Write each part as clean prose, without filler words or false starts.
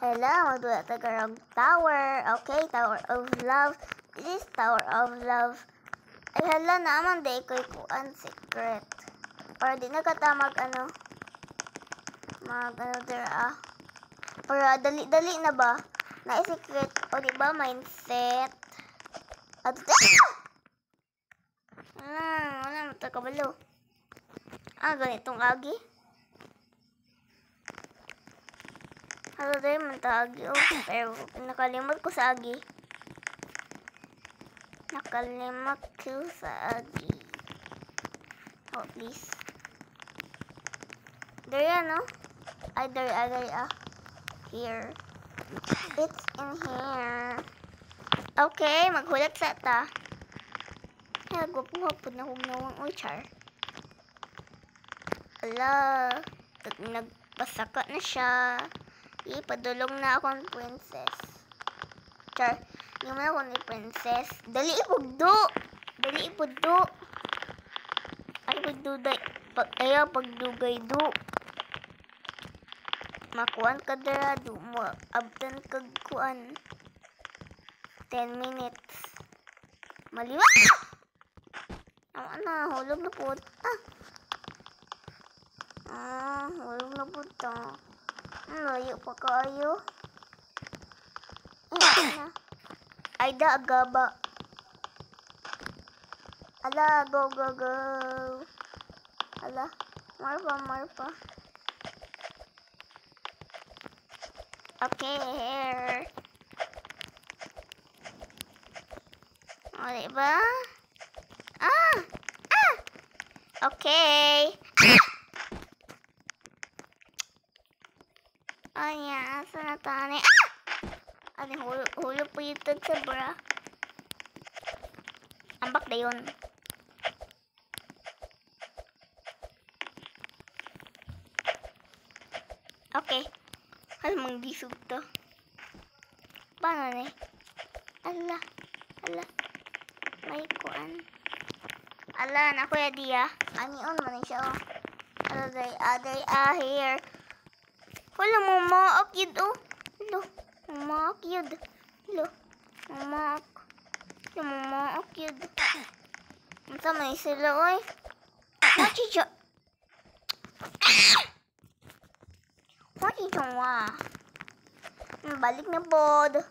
Hala, magdula tagarag tower. Okay, Tower of Love. This is Tower of Love. Ay hala, naman day ko ikuan secret. Para di nakatamag dira. Para dali-dali na ba? Na-secret. O di ba mindset? At wala matakabalo. Ganitong agi. Halo day mantagi. Pero nakalimot ko sa agi. Oh, please. There yan, no? Ay, there. Here. It's in here. Okay, maghulat sa ta. Ay, gwapo-gwapo na humnawang char. Ala, nagpasaka na siya. Ipadulong na akong princess. Char, hindi mo na ako ni princess. Dali ipugdo. Ay, pagduday. Pagdugay do. Makuan ka dara do mo. Abtan kag kuan. 10 minutes. Maliwa! Hulog na po. Hulog na po ito. Layo pa kayo. Ay da, agaba. Ala, go. Ala, marpa. Okay, here. O, diba? Okay. Ayan, asa na tani? Hulo po yung sa bra. Ambak na yun. Okay. Alam gisog to. Paano na eh? Ala. May kuan. Ala, na kuya diya. Anion man siya, oh. Ala, day, here. Wala mo maakid, oh. Maakid. Maakid. Masa may sila, oy. Machicha. Wa. Balik na bod.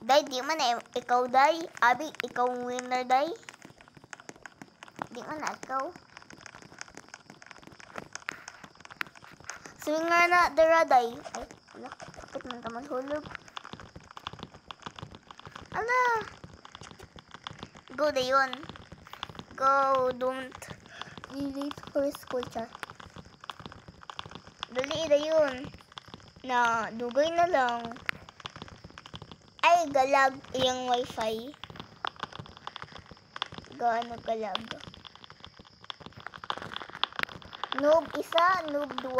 Day, di man ikaw, day. Abi, ikaw winner, day. Di man ikaw. Swinger na, dara, day. Ay, wala. Kapit man taman hulog. Ala. Go, dayon. Go, don't delete first culture. Dali na yun. Na, dugay na lang. Ay, galag yung wifi. Gaano galag. Noob 1, noob 2.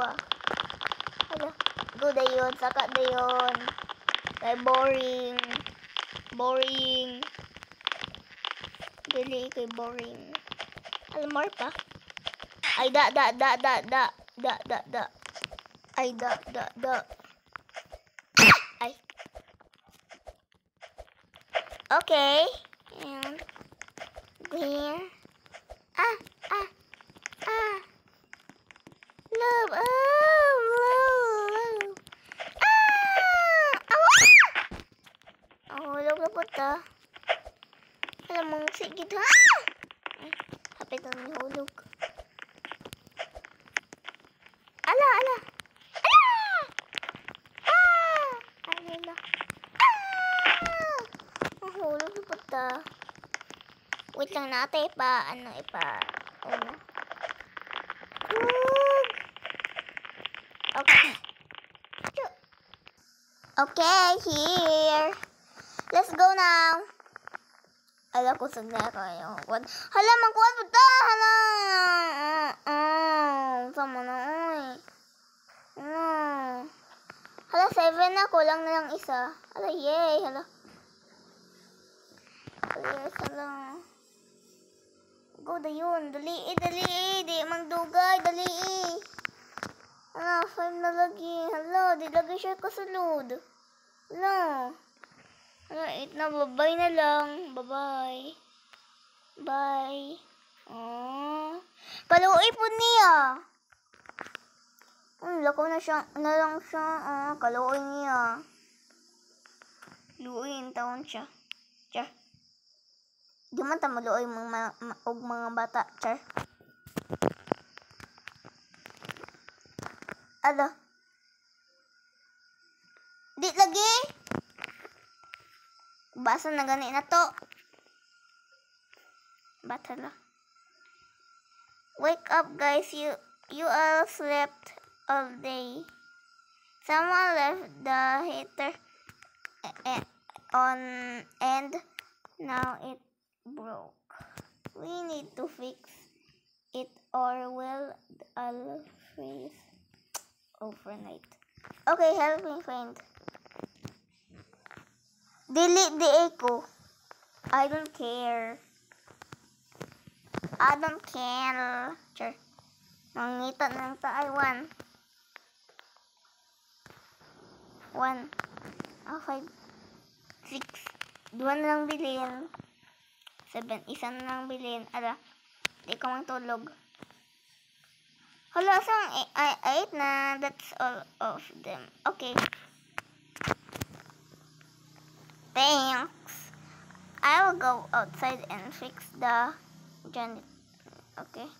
Hala, go na yun. Saka na yun. Ay, boring. Dali kay boring. Alam mo pa? Ay, da. Ay, da. Ay. Okay. And here. Love. Love. Hulog na po ta. Alam mong sigit, ha? Ay, hapit ang hulog. Ala. Mahulog na po ta. Wait lang natin Okay, here. Let's go now. Alam ko sa na kayo. Hala, magkuhan po ta. Hala. Sama na, oy. Hala, 7 na. Kulang na lang isa. Hala, yay. Hala. Yes, hala. Go da yun. Dali. Di magdugay. Dali. Hala. 5 na lagi. Hala, di lagi siya kasulod. Hala. Hala, 8 na. Bye-bye na lang. Bye-bye. Bye. Oh. Kaluoy po niya. Lakaw na siya. Na lang siya. Kaluoy niya. Luoy yung taon siya. Char. Di man ta maluoy mga bata. Char. Ala. Di lagi. Basa na gani na to. Bata la. Wake up guys. You all slept all day. Someone left the heater on and now it broke. We need to fix it or will I'll freeze overnight. Okay, help me friend. Delete the echo. I don't care. I don't care. Sure. Mangita ng taay 1. 1. 5. 6. 2 na lang bilhin. 7. Isa na lang bilhin. Ala. Di ko magtulog. Hala, sang 8 na. That's all of them. Okay. Thanks. I will go outside and fix the janitor. Okay.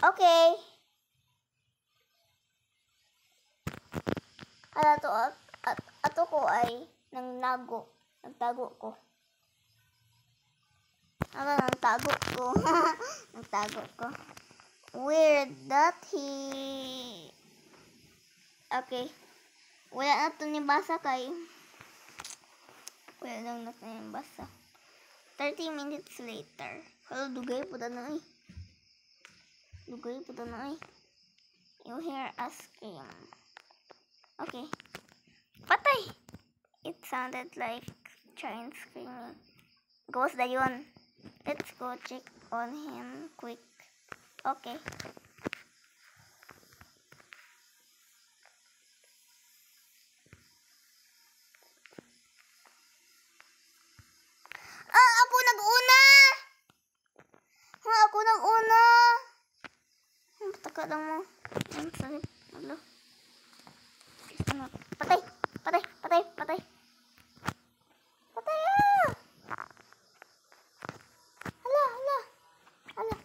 Okay. Hala to ato ko ay nagtago ko. Nagtago ko. Nagtago ko. Weird that he... Okay. Wala na to ni basa kay... Wala lang na to ni basa. 30 minutes later. Hello, dugay po na eh. Dugay po na eh. You hear us scream. Okay. Patay! It sounded like giant screaming. Ghost na yun. Let's go check on him quick. Okay. Ako nag-una! Ako nag-una! Taka lang mo. Ang sakit. Hello. Patay! Patay! Patay! Patay! Patay ah! Hala! Hala! Hala!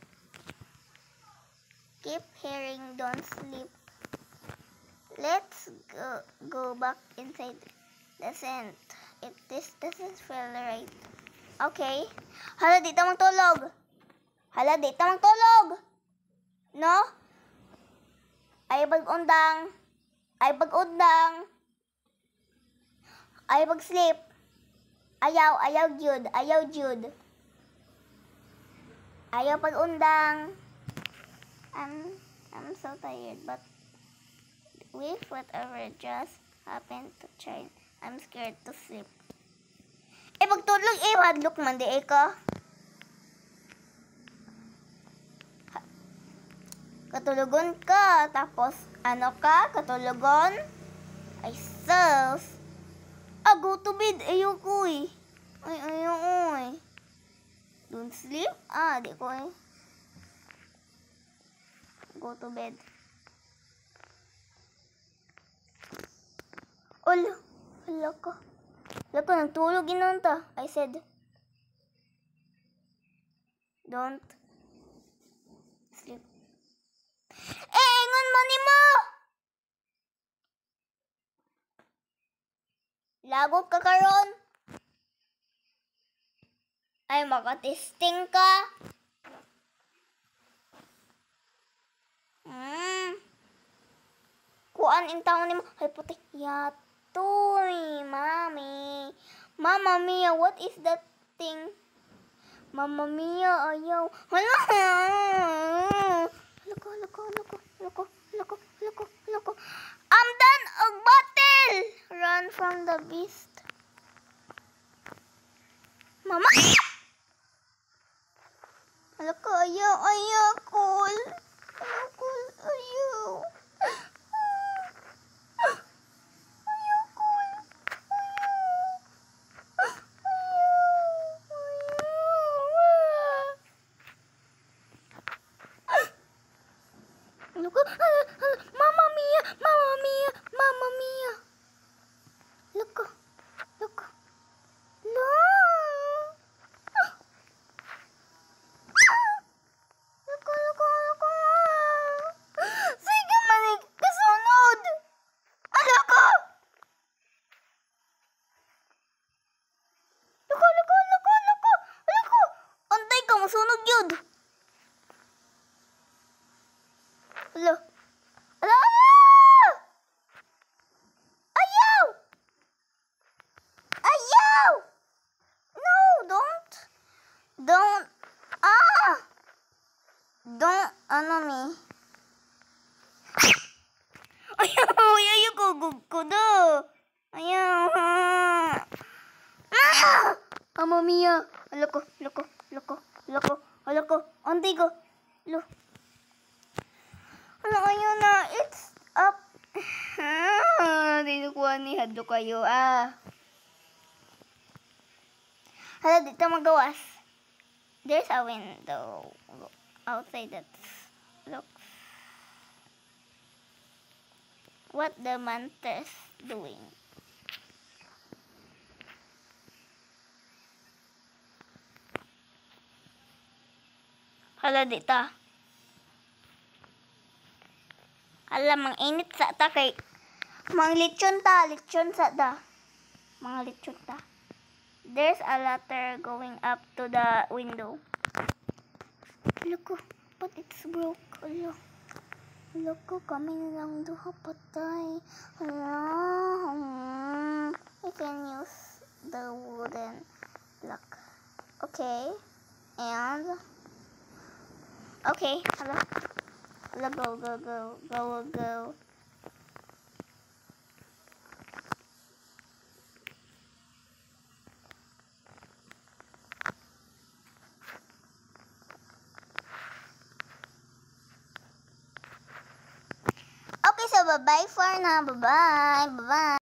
Keep hearing, don't sleep. Let's go back inside the tent. This doesn't feel right. Okay. Hala, dito magtulog. Hala, dito magtulog. No? Ay pag-undang. Ay pag-undang. Ay pag-sleep. Ayaw Jude. Ayaw Jude. Ayaw pag-undang. I'm so tired, but with whatever just happened to change, I'm scared to sleep. Pagtulog, hadlok man di ka. Katulugon ka, tapos ano ka, katulugon? Ay, sus. Go to bed, ayoko eh. Ay, ayoko eh. Don't sleep? Di ko eh. Go to bed. Hala ka. Hala ka, nagtulog inon ta. I said, don't sleep. Ingon man mo! Lagot ka karon. Ay, makatesting ka. Kuan in taon nimo. Ay, puti. Yatoy, mami. Mama Mia, what is that thing? Mama Mia, ayaw. Hala! Loko. I'm done og battle! Run from the beast. Mama! Ayaw, cool. Ayaw. Ayaw. Mamma mia. Loko. Antigo. Lo. Ayaw na. It's up. Dito kuha ni Hadlo kayo. Dito magawas. There's a window outside that looks. What the mantis doing? Dito. Mang init sa ta kay lechon sa da. Mga lechon ta. There's a ladder going up to the window. Look, but it's broke. Look, kami lang duha patay. I can use the wooden block. Okay. And okay. Go. Okay, so bye-bye for now. Bye-bye.